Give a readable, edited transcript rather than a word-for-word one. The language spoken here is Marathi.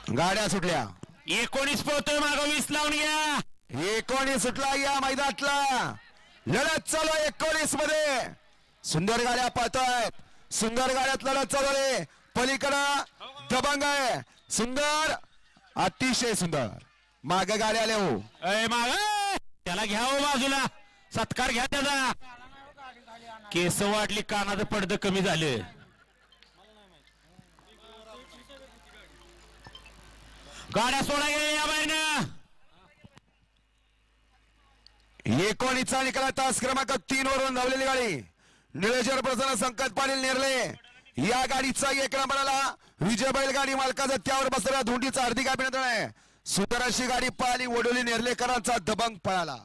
गाड्या सुटल्या. 19 पोहतोय मागं 20 लावून घ्या. 19 सुटला या मैदानातला. लढत चालू आहे 19 मध्ये. सुंदर गाड्या पाहतायत. सुंदर गाड्यात लढत चालू आहे. पलीकडं दबंग आहे. सुंदर अतिशय सुंदर. मागे गाड्या आल्या हो. माग त्याला घ्या हो बाजूला. सत्कार घ्या त्याचा. केस वाटली कानाचं पडदं कमी झालं. गाड्या सोडा गेल्या या बाईनं. 19चा निकाल तास क्रमांक 3 वरून धावलेली गाडी निळेश्वर प्रसन्न संकट पाटील नेरले. या गाडीचा 1 नंबरला विजय बैलगाडी मालकाचा त्यावर बसलेला धोंडीचा हार्दिक अभिनंदन आहे. सुंदर अशी गाडी पळाली. वडोली नेर्लेकरांचा दबंग पळाला.